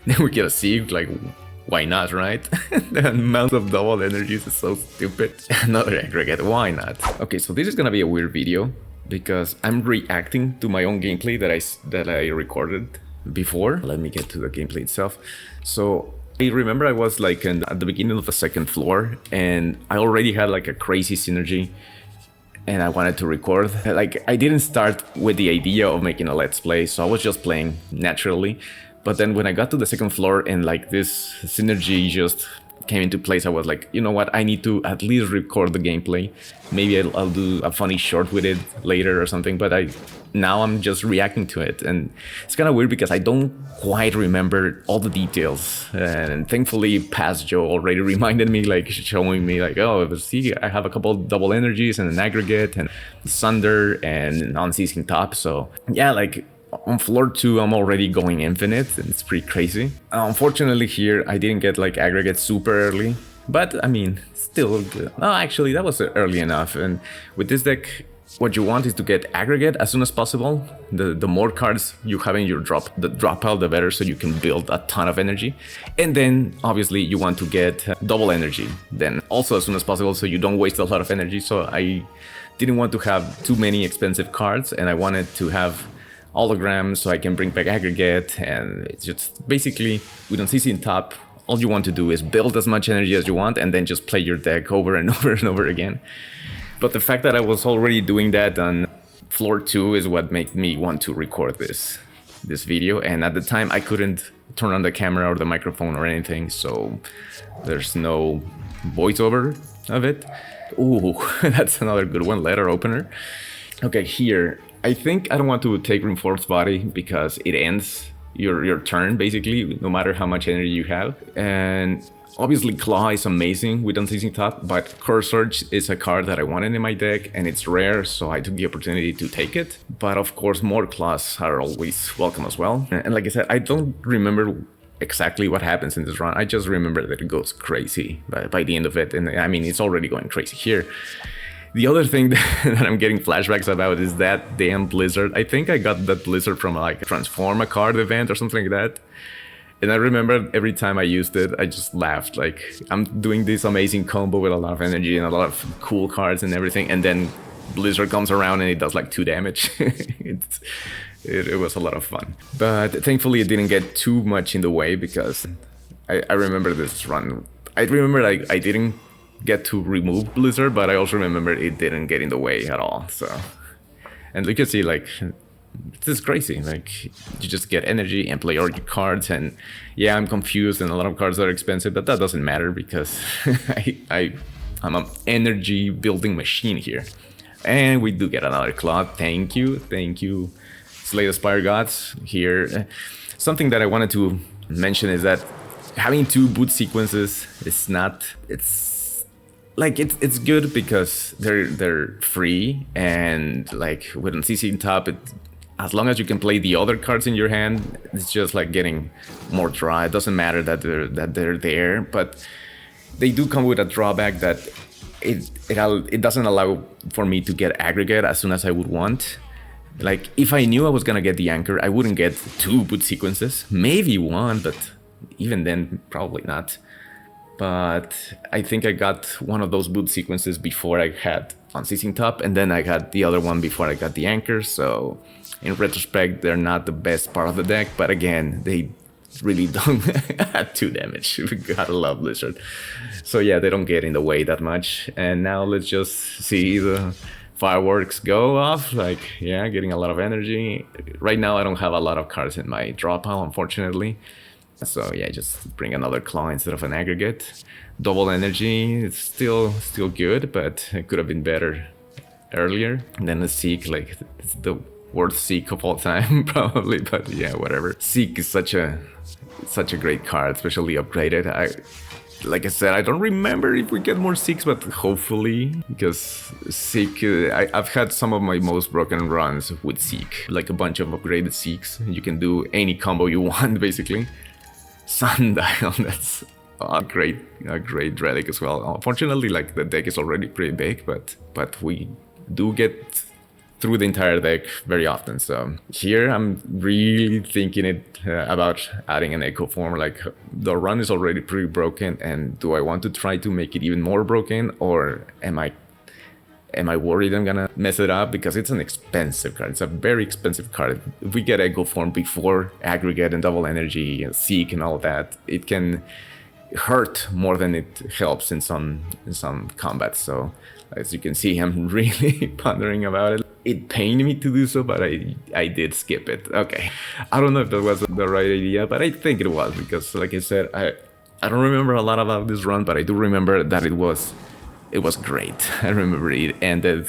Then we get a Seek, like, why not, right? The amount of double energies is so stupid. Another Aggregate, why not? Okay, so this is gonna be a weird video because I'm reacting to my own gameplay that I recorded before. Let me get to the gameplay itself. So I remember I was like at the beginning of the second floor and I already had like a crazy synergy and I wanted to record. Like, I didn't start with the idea of making a let's play, so I was just playing naturally. But then when I got to the second floor and like this synergy just came into place, I was like, you know what, I need to at least record the gameplay. Maybe I'll do a funny short with it later or something, but now I'm just reacting to it. And it's kind of weird because I don't quite remember all the details. And thankfully, past Joe already reminded me, like showing me like, oh, see, I have a couple double energies and an aggregate and Sunder and an Unceasing top. So yeah, like, on floor 2, I'm already going infinite, and it's pretty crazy. Unfortunately here, I didn't get like aggregate super early, but I mean, still good. No, actually, that was early enough. And with this deck, what you want is to get aggregate as soon as possible. The more cards you have in your drop pile, the better, so you can build a ton of energy. And then, obviously, you want to get double energy, then also as soon as possible, so you don't waste a lot of energy. So I didn't want to have too many expensive cards, and I wanted to have Hologram so I can bring back aggregate. And it's just basically with Unceasing top, all you want to do is build as much energy as you want and then just play your deck over and over and over again. But the fact that I was already doing that on floor 2 is what made me want to record this video. And at the time I couldn't turn on the camera or the microphone or anything, so there's no voiceover of it. Ooh, that's another good one, letter opener. Okay, here I think I don't want to take Reinforced Body because it ends your turn, basically, no matter how much energy you have. And obviously Claw is amazing with Unceasing top, but Curse Surge is a card that I wanted in my deck, and it's rare, so I took the opportunity to take it. But of course, more Claws are always welcome as well. And like I said, I don't remember exactly what happens in this run. I just remember that it goes crazy by the end of it, and I mean, it's already going crazy here. The other thing that I'm getting flashbacks about is that damn Blizzard. I think I got that Blizzard from like a Transform a Card event or something like that. And I remember every time I used it, I just laughed. Like, I'm doing this amazing combo with a lot of energy and a lot of cool cards and everything, and then Blizzard comes around and it does like 2 damage. It was a lot of fun. But thankfully it didn't get too much in the way, because I remember this run. I remember like I didn't get to remove Blizzard, but I also remember it didn't get in the way at all. So, and you can see like this is crazy. Like, you just get energy and play all your cards, and yeah, I'm confused and a lot of cards are expensive, but that doesn't matter because I'm an energy building machine here. And we do get another Claw. Thank you, Slay the Spire gods here. Something that I wanted to mention is that having 2 boot sequences is not, it's good because they're free, and like with Unceasing top, as long as you can play the other cards in your hand, it's just like getting more draw. It doesn't matter that they're there, but they do come with a drawback that it doesn't allow for me to get aggregate as soon as I would want. Like, if I knew I was gonna get the anchor, I wouldn't get 2 boot sequences, maybe 1, but even then probably not. But I think I got one of those boot sequences before I had Unceasing top, and then I had the other one before I got the anchor. So in retrospect, they're not the best part of the deck, but again, they really don't add 2 damage. Gotta love Blizzard. So yeah, they don't get in the way that much. And now let's just see the fireworks go off. Like, yeah, getting a lot of energy. Right now I don't have a lot of cards in my draw pile, unfortunately. So yeah, just bring another Claw instead of an aggregate. Double energy, it's still good, but it could have been better earlier. And then the Seek, like, it's the worst Seek of all time, probably, but yeah, whatever. Seek is such a great card, especially upgraded. Like I said, I don't remember if we get more Seeks, but hopefully, because Seek, I've had some of my most broken runs with Seek, like a bunch of upgraded Seeks. You can do any combo you want, basically. Sundial, that's a great relic as well. Unfortunately, like, the deck is already pretty big, but we do get through the entire deck very often. So here I'm really thinking about adding an echo form. Like the run is already pretty broken, and do I want to try to make it even more broken, or am I worried I'm gonna mess it up? Because it's an expensive card. It's a very expensive card. If we get echo form before aggregate and double energy and seek and all that, it can hurt more than it helps in some combats. So as you can see, I'm really pondering about it. It pained me to do so, but I did skip it. Okay, I don't know if that was the right idea, but I think it was, because like I said, I don't remember a lot about this run, but I do remember that it was great. I remember it ended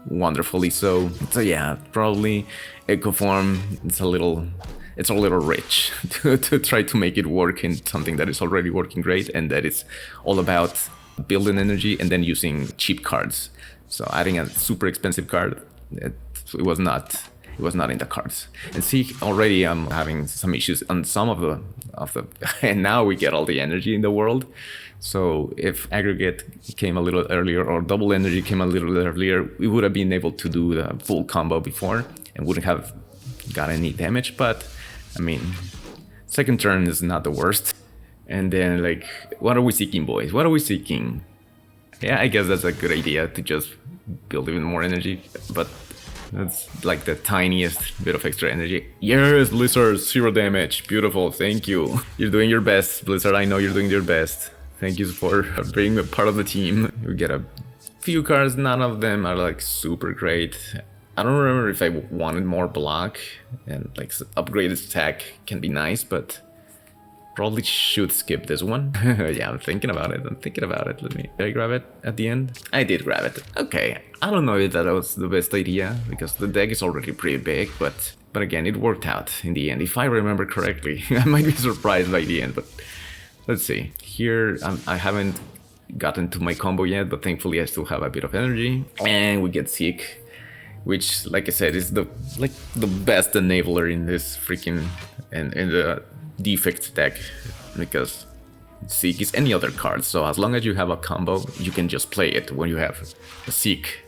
wonderfully. So yeah, probably echo form. It's a little rich to try to make it work in something that is already working great, and that is all about building energy and then using cheap cards. So adding a super expensive card, it was not in the cards. And see, already I'm having some issues on some of the and now we get all the energy in the world. So if aggregate came a little earlier, or double energy came a little earlier, we would have been able to do the full combo before and wouldn't have got any damage. But I mean, second turn is not the worst. And then, like, what are we seeking, boys? What are we seeking? Yeah, I guess that's a good idea, to just build even more energy, but that's like the tiniest bit of extra energy. Yes, Blizzard, 0 damage. Beautiful, thank you. You're doing your best, Blizzard. I know you're doing your best. Thank you for being a part of the team. You get a few cards, none of them are like super great. I don't remember if I wanted more block, and like upgraded attack can be nice, but probably should skip this one. Yeah, I'm thinking about it. Did I grab it at the end? I did grab it. Okay, I don't know if that was the best idea, because the deck is already pretty big, but again, it worked out in the end. If I remember correctly, I might be surprised by the end, but let's see. Here, I haven't gotten to my combo yet, but thankfully I still have a bit of energy, and we get Seek, which, like I said, is the best enabler in this freaking in the Defect deck, because Seek is any other card. So as long as you have a combo, you can just play it when you have a Seek.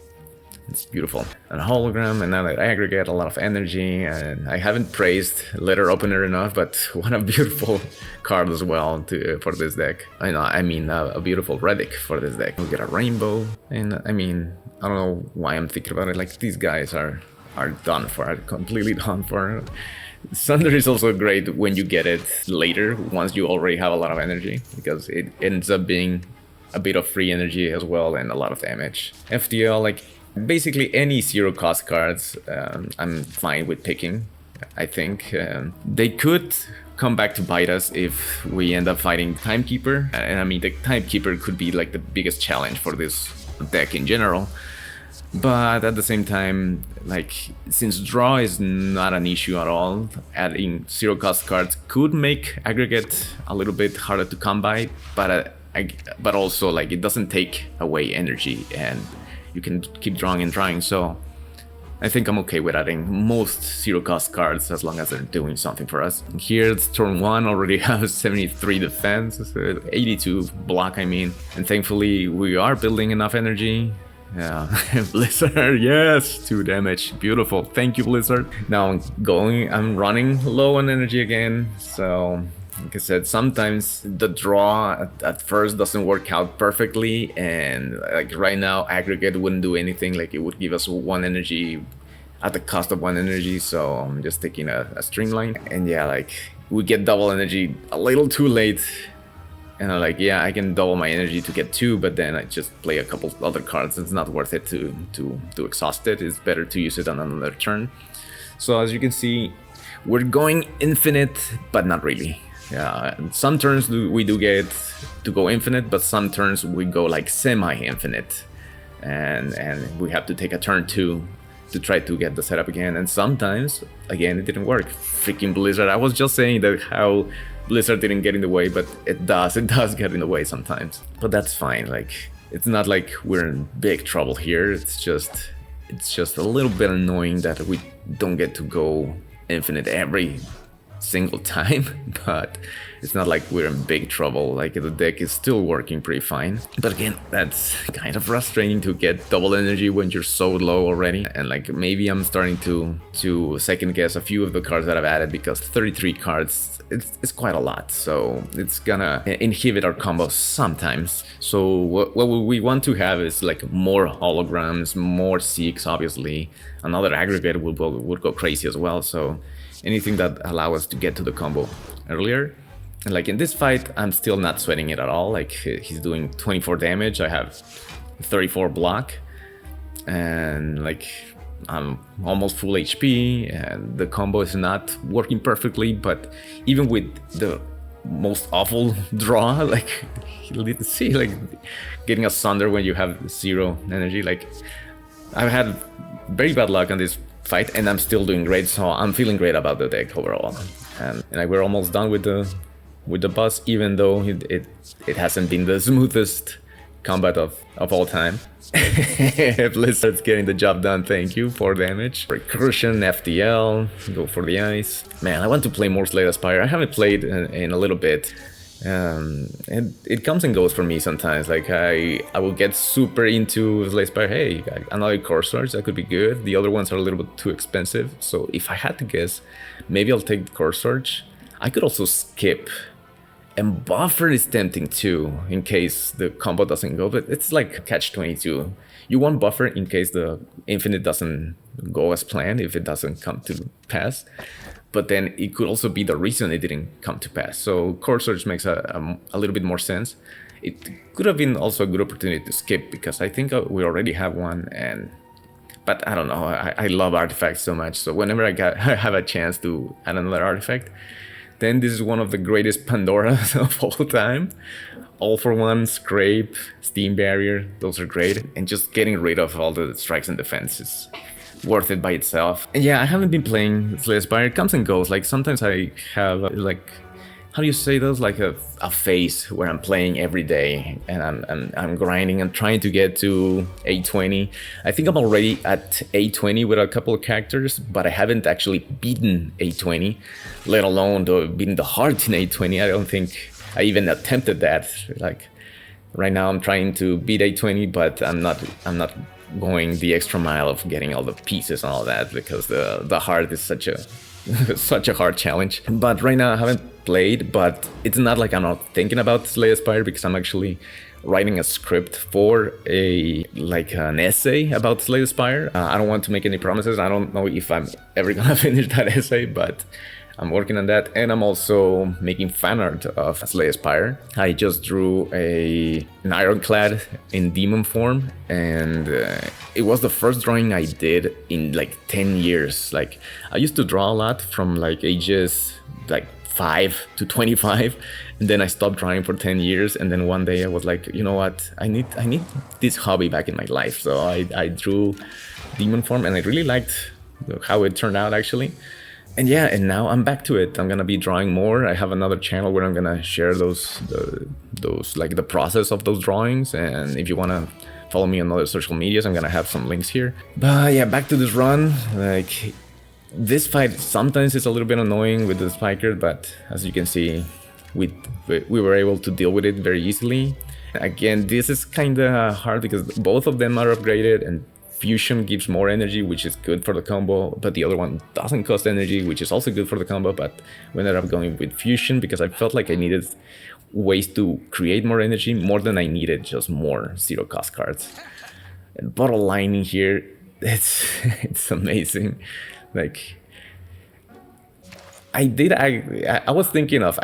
It's beautiful. And a hologram, and now that aggregate, a lot of energy, and I haven't praised Letter Opener enough, but what a beautiful card as well for this deck. I mean a beautiful relic for this deck. We get a rainbow, and I mean, I don't know why I'm thinking about it. Like, these guys are done for, are completely done for. Sunder is also great when you get it later, once you already have a lot of energy, because it ends up being a bit of free energy as well and a lot of damage. FTL, like, basically any zero cost cards, I'm fine with picking, I think. They could come back to bite us if we end up fighting Timekeeper, and I mean, the Timekeeper could be like the biggest challenge for this deck in general. But at the same time, like, since draw is not an issue at all, adding zero cost cards could make aggregate a little bit harder to come by, but also, like, it doesn't take away energy and you can keep drawing and drawing. So I think I'm okay with adding most zero cost cards as long as they're doing something for us. Here it's turn 1, already have 73 defense, 82 block, I mean, and thankfully we are building enough energy. Yeah, Blizzard, yes, 2 damage, beautiful, thank you, Blizzard. Now I'm running low on energy again, so like I said, sometimes the draw at first doesn't work out perfectly, and like right now aggregate wouldn't do anything. Like, it would give us 1 energy at the cost of 1 energy, so I'm just taking a streamline. And yeah, like, we get double energy a little too late. And I'm like, yeah, I can double my energy to get 2, but then I just play a couple other cards. It's not worth it to exhaust it. It's better to use it on another turn. So as you can see, we're going infinite, but not really. Yeah, some turns we do get to go infinite, but some turns we go like semi-infinite. And we have to take a turn 2 to try to get the setup again. And sometimes, again, it didn't work. Freaking Blizzard. I was just saying that how Blizzard didn't get in the way, but it does get in the way sometimes. But that's fine. Like, it's not like we're in big trouble here. It's just a little bit annoying that we don't get to go infinite every single time, but it's not like we're in big trouble. Like the deck is still working pretty fine. But again, that's kind of frustrating to get double energy when you're so low already. And like maybe I'm starting to second guess a few of the cards that I've added, because 33 cards, it's quite a lot. So it's gonna inhibit our combos sometimes. So what we want to have is like more holograms, more Seeks, obviously. Another aggregate would go crazy as well. So anything that allow us to get to the combo earlier. And like in this fight, I'm still not sweating it at all. Like he's doing 24 damage, I have 34 block, and like I'm almost full HP, and the combo is not working perfectly. But even with the most awful draw, like you didn't see, like getting a Sunder when you have 0 energy. Like I've had very bad luck on this fight, and I'm still doing great, so I'm feeling great about the deck overall. And like we're almost done with the boss, even though it hasn't been the smoothest combat of all time. Blizzard's getting the job done, thank you. 4 damage. Recursion, FTL, go for the ice. Man, I want to play more Slay the Spire. I haven't played in a little bit. It comes and goes for me sometimes. Like I will get super into Slay the Spire. Hey, another core source, that could be good. The other ones are a little bit too expensive. So if I had to guess, maybe I'll take the core search. I could also skip. And buffer is tempting too, in case the combo doesn't go, but it's like catch-22. You want buffer in case the infinite doesn't go as planned, if it doesn't come to pass. But then it could also be the reason it didn't come to pass. So core search makes a little bit more sense. It could have been also a good opportunity to skip, because I think we already have one. But I don't know, I love artifacts so much. So whenever I have a chance to add another artifact, then this is one of the greatest Pandoras of all time. All for One, Scrape, Steam Barrier, those are great. And just getting rid of all the strikes and defense is worth it by itself. And yeah, I haven't been playing Slay the Spire. It comes and goes. Like sometimes I have like, how do you say those? Like a phase where I'm playing every day and I'm grinding and trying to get to 820. I think I'm already at 820 with a couple of characters, but I haven't actually beaten 820, let alone beaten the heart in 820. I don't think I even attempted that. Like right now I'm trying to beat 820, but I'm not going the extra mile of getting all the pieces and all that, because the heart is such a such a hard challenge. But right now I haven't played, but it's not like I'm not thinking about Slay the Spire, because I'm actually writing a script for an essay about Slay the Spire. I don't want to make any promises. I don't know if I'm ever gonna finish that essay, but I'm working on that. And I'm also making fan art of Slay the Spire. I just drew an Ironclad in demon form, and it was the first drawing I did in like 10 years. Like I used to draw a lot from like ages like 5 to 25, and then I stopped drawing for 10 years, and then one day I was like, you know what, I need this hobby back in my life. So I drew demon form, and I really liked how it turned out actually. And yeah, and now I'm back to it. I'm gonna be drawing more. I have another channel where I'm gonna share those like the process of those drawings. And if you wanna follow me on other social medias, I'm gonna have some links here. But yeah, back to this run. Like this fight sometimes is a little bit annoying with the spiker, but as you can see, we were able to deal with it very easily. Again, this is kinda hard because both of them are upgraded, and Fusion gives more energy, which is good for the combo, but the other one doesn't cost energy, which is also good for the combo. But we ended up going with Fusion because I felt like I needed ways to create more energy more than I needed just more zero cost cards. And bottle lining here, it's amazing. Like I was thinking of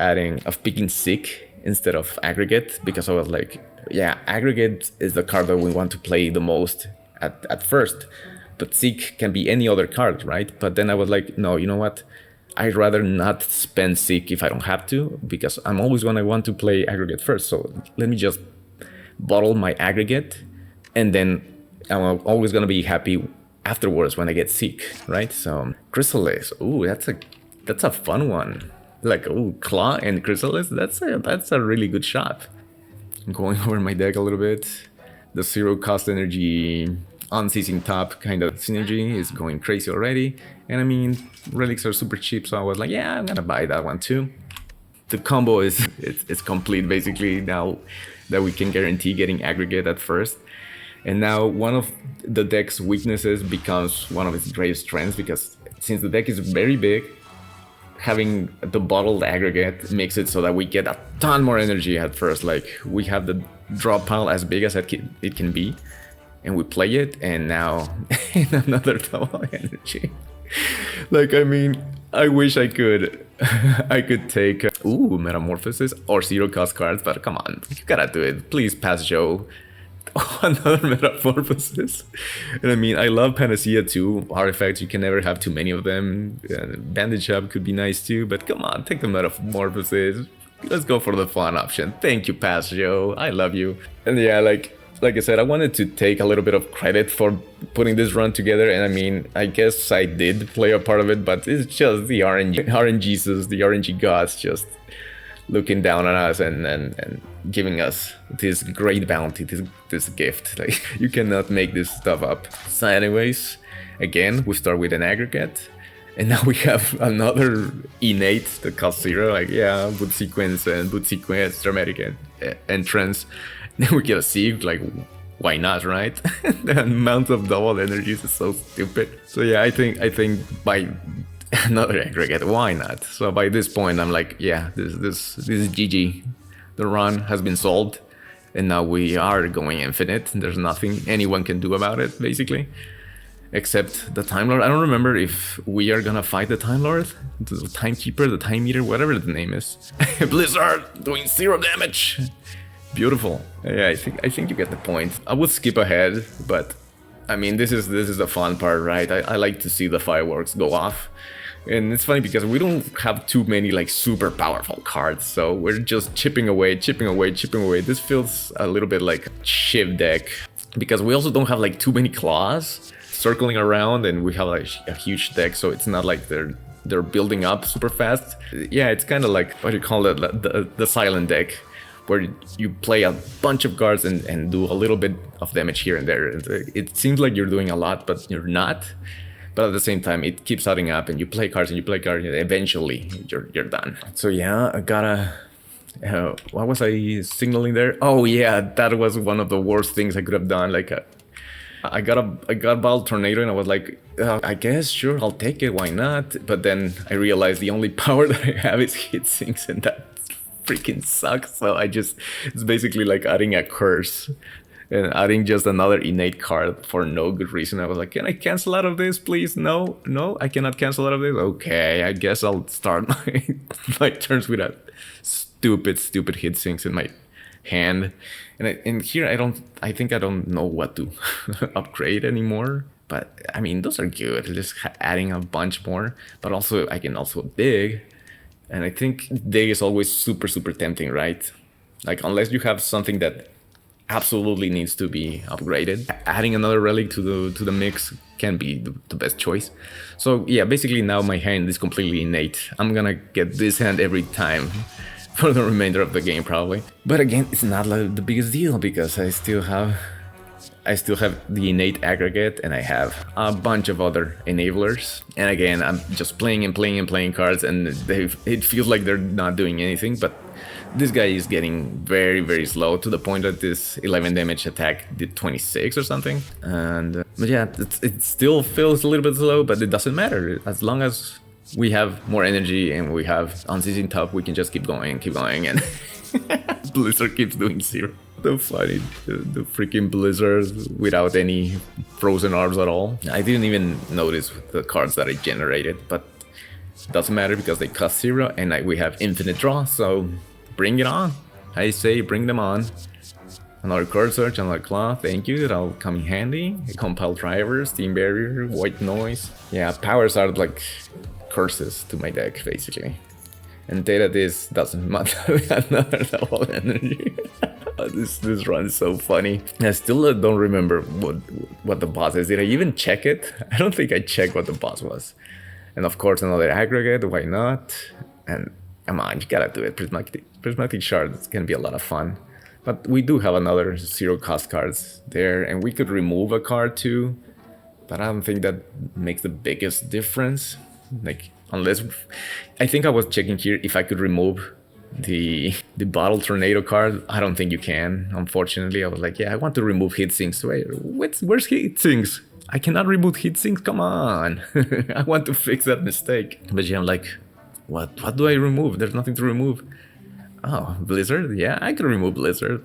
picking Seek instead of Aggregate, because I was like, yeah, Aggregate is the card that we want to play the most at first, but Seek can be any other card, right? But then I was like, no, you know what? I'd rather not spend Seek if I don't have to, because I'm always gonna want to play Aggregate first. So let me just bottle my Aggregate, and then I'm always gonna be happy afterwards when I get Seek, right? So Chrysalis, ooh, that's a fun one. Like, ooh, Claw and Chrysalis, that's a really good shot. I'm going over my deck a little bit. The zero cost energy Unceasing top kind of synergy is going crazy already. And I mean, relics are super cheap, so I was like, yeah, I'm gonna buy that one too. The combo is it's complete basically now that we can guarantee getting aggregate at first. And now one of the deck's weaknesses becomes one of its greatest strengths, because since the deck is very big, having the bottled aggregate makes it so that we get a ton more energy at first. Like, we have the draw pile as big as it can be, and we play it, and now another double energy. Like, I mean, I wish I could I could take Metamorphosis or zero cost cards, but come on, you gotta do it. Please pass Joe. Another Metamorphosis. And I mean, I love Panacea too. Artifacts, you can never have too many of them. Bandage Up could be nice too, but come on, take the Metamorphosis. Let's go for the fun option. Thank you, Pass Joe. I love you. And yeah, like I said, I wanted to take a little bit of credit for putting this run together, and I mean, I guess I did play a part of it, but it's just the RNGesus, the RNG gods just looking down on us and giving us this great bounty, this gift. Like, you cannot make this stuff up. So anyways, again, we start with an aggregate, and now we have another innate that costs 0, like, yeah, boot sequence, dramatic entrance. Then we get a sieve, like, why not, right? The amount of double energies is so stupid. So yeah, I think by another aggregate, why not? So by this point, I'm like, yeah, this is GG. The run has been solved, and now we are going infinite. There's nothing anyone can do about it, basically, except the Time Lord. I don't remember if we are gonna fight the Time Lord, the Timekeeper, the Time Eater, whatever the name is. Blizzard doing 0 damage. Beautiful. Yeah, I think you get the point. I would skip ahead, but I mean, this is the fun part, right? I like to see the fireworks go off. And it's funny because we don't have too many like super powerful cards, so we're just chipping away. This feels a little bit like Shiv deck, because we also don't have like too many claws circling around, and we have like a huge deck, so it's not like they're building up super fast. Yeah, it's kind of like, what do you call it, the silent deck, where you play a bunch of cards and do a little bit of damage here and there. It seems like you're doing a lot, but you're not. But at the same time, it keeps adding up, and you play cards and eventually you're done. So yeah, I gotta... what was I signaling there? Oh yeah, that was one of the worst things I could have done. Like, I got Ball Tornado, and I was like, I guess, sure, I'll take it, why not? But then I realized the only power that I have is hit sinks, and that freaking sucks. So it's basically like adding a curse and adding just another innate card for no good reason. I was like, can I cancel out of this, please? No, I cannot cancel out of this. Okay, I guess I'll start my turns with a stupid hit sinks in my hand. And here I think I don't know what to upgrade anymore. But I mean, those are good. Just adding a bunch more. But also, I can also dig. And I think dig is always super tempting, right? Like, unless you have something that absolutely needs to be upgraded, adding another relic to the mix can be the best choice. So yeah, basically now my hand is completely innate. I'm gonna get this hand every time for the remainder of the game probably. But again, it's not like the biggest deal, because I still have the innate aggregate, and I have a bunch of other enablers. And again, I'm just playing cards, and it feels like they're not doing anything, but this guy is getting very slow, to the point that this 11 damage attack did 26 or something. And but yeah, it still feels a little bit slow, but it doesn't matter. As long as we have more energy and we have Unceasing top, we can just keep going, and Blizzard keeps doing 0. So funny, the freaking Blizzard without any frozen arms at all. I didn't even notice the cards that I generated, but it doesn't matter because they cost 0, and we have infinite draw, so bring it on. I say bring them on. Another card search, another claw, thank you, that'll come in handy. Compile drivers, Steam Barrier, White Noise. Yeah, powers are like curses to my deck, basically. And data this doesn't matter. Another double energy. This run is so funny. I still don't remember what the boss is. Did I even check it? I don't think I checked what the boss was. And of course another aggregate, why not? And come on, you gotta do it. Prismatic Shard, it's gonna be a lot of fun. But we do have another 0 cost cards there, and we could remove a card too. But I don't think that makes the biggest difference. Like, unless... I think I was checking here if I could remove the Bottle Tornado card. I don't think you can, unfortunately. I was like, yeah, I want to remove Heatsinks. Wait, where's Heatsinks? I cannot remove Heatsinks, come on. I want to fix that mistake. But yeah, I'm like, what do I remove? There's nothing to remove. Oh, Blizzard? Yeah, I can remove Blizzard.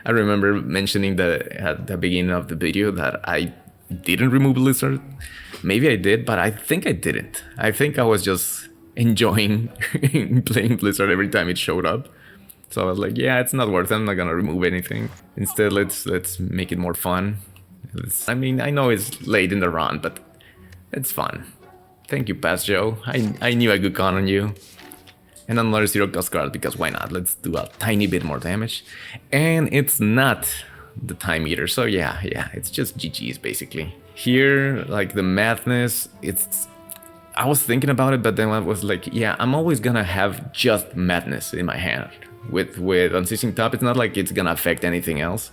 I remember mentioning that at the beginning of the video that I didn't remove Blizzard. Maybe I did, but I think I didn't. I think I was just enjoying playing Blizzard every time it showed up. So I was like, yeah, it's not worth it. I'm not gonna remove anything. Instead, let's make it more fun. I mean, I know it's late in the run, but it's fun. Thank you, Past Joe. I knew I could count on you. And another 0 cost card, because why not? Let's do a tiny bit more damage. And it's not the Time Eater, so yeah, it's just GG's basically. Here, like the madness, I was thinking about it, but then I was like, yeah, I'm always gonna have just madness in my hand. With Unceasing top, it's not like it's gonna affect anything else.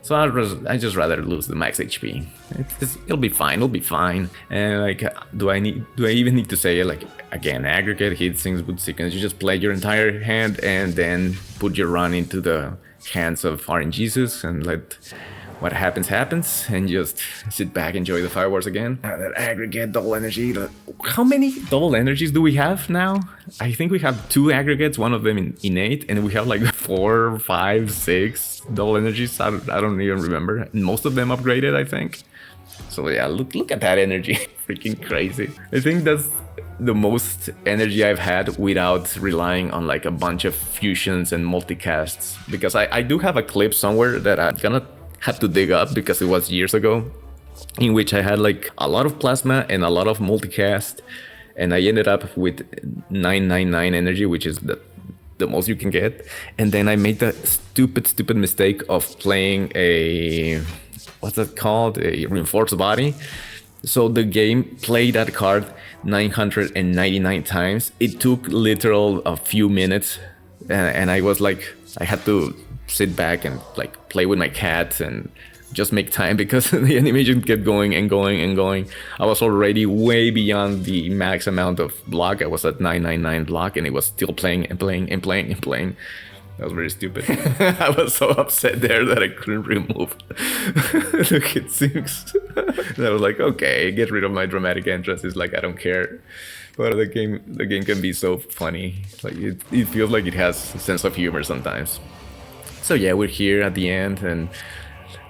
So I just rather lose the max HP. It'll be fine. And like, do I even need to say, like, again, Aggregate, Heatsinks, Boot Sequence, you just play your entire hand and then put your run into the hands of RNGesus and let what happens, and just sit back, enjoy the fireworks again. That Aggregate, double energy. How many double energies do we have now? I think we have 2 aggregates, one of them in innate, and we have like 4, 5, 6 double energies. I don't even remember. Most of them upgraded, I think. So yeah, look at that energy. Freaking crazy. I think that's the most energy I've had without relying on like a bunch of fusions and multicasts. Because I do have a clip somewhere that I'm gonna have to dig up because it was years ago, in which I had like a lot of plasma and a lot of multicast, and I ended up with 999 energy, which is the most you can get. And then I made the stupid mistake of playing a, what's that called, a reinforced body. So the game played that card 999 times. It took literal a few minutes, and I was like, I had to sit back and like play with my cat and just make time because the animation kept going and going and going. I was already way beyond the max amount of block. I was at 999 block and it was still playing and playing and playing and playing. That was very stupid. I was so upset there that I couldn't remove the Heatsinks. And I was like, okay, get rid of my dramatic entrance. It's like, I don't care. But the game can be so funny. Like it feels like it has a sense of humor sometimes. So yeah, we're here at the end, and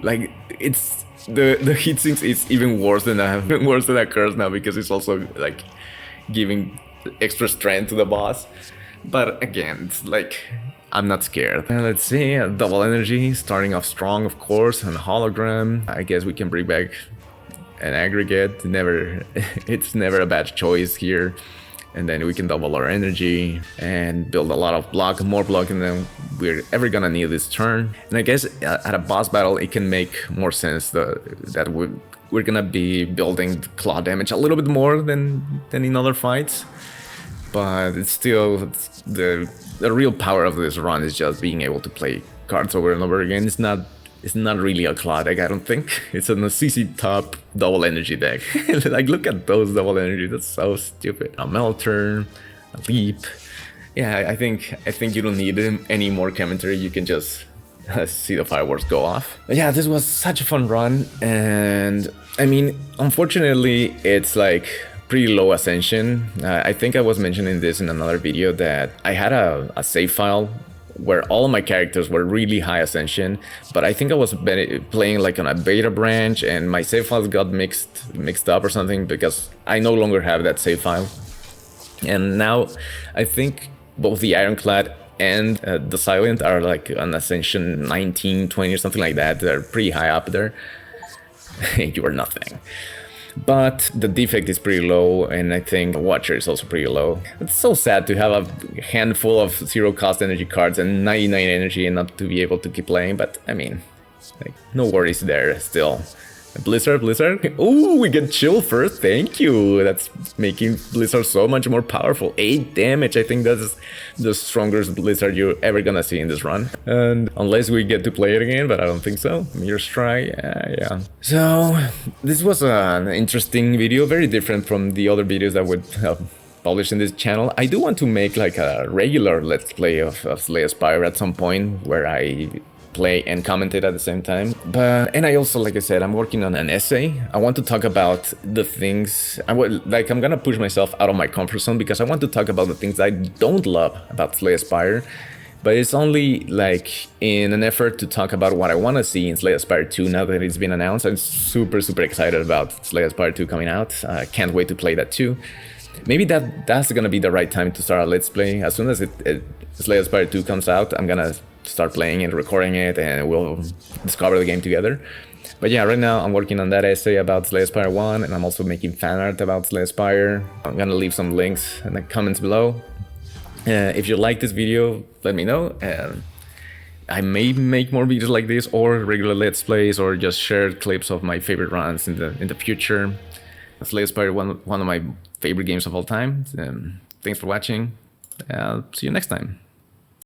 like it's the Heatsinks is even worse than a curse now, because it's also like giving extra strength to the boss. But again, it's like, I'm not scared. Let's see, double energy, starting off strong, of course, and hologram. I guess we can bring back an aggregate. It's never a bad choice here. And then we can double our energy and build a lot of block, more block, and then we're ever gonna need this turn. And I guess at a boss battle, it can make more sense that we're gonna be building claw damage a little bit more than in other fights. But it's still, the real power of this run is just being able to play cards over and over again. It's not really a claw deck, I don't think. It's an CC top double energy deck. Like, look at those double energy. That's so stupid. A Melter, a Leap. Yeah, I think you don't need any more commentary. You can just see the fireworks go off. But yeah, this was such a fun run, and I mean, unfortunately, it's like pretty low ascension. I think I was mentioning this in another video that I had a save file where all of my characters were really high ascension, but I think I was playing like on a beta branch and my save files got mixed up or something, because I no longer have that save file. And now I think both the Ironclad and the Silent are like an ascension 19, 20 or something like that. They're pretty high up there. You are nothing. But the Defect is pretty low, and I think Watcher is also pretty low. It's so sad to have a handful of 0 cost energy cards and 99 energy and not to be able to keep playing, but I mean, like, no worries there still. Blizzard. Ooh, we get chill first. Thank you. That's making Blizzard so much more powerful. 8 damage. I think that's the strongest Blizzard you're ever gonna see in this run. And unless we get to play it again, but I don't think so. Mirror Strike. Yeah. So this was an interesting video, very different from the other videos that would published in this channel. I do want to make like a regular let's play of Slay the Spire at some point where I play and commentate at the same time. And I also, like I said, I'm working on an essay. I want to talk about the things I'm gonna push myself out of my comfort zone because I want to talk about the things I don't love about Slay the Spire. But it's only like in an effort to talk about what I want to see in Slay the Spire 2 now that it's been announced. I'm super excited about Slay the Spire 2 coming out. I can't wait to play that too. Maybe that's gonna be the right time to start a let's play. As soon as Slay the Spire 2 comes out, I'm gonna start playing and recording it, and we'll discover the game together. But yeah, right now I'm working on that essay about Slay the Spire 1, and I'm also making fan art about Slay the Spire. I'm gonna leave some links in the comments below. If you like this video, let me know. I may make more videos like this, or regular let's plays, or just shared clips of my favorite runs in the future. Slay the Spire, one of my favorite games of all time. Thanks for watching. See you next time.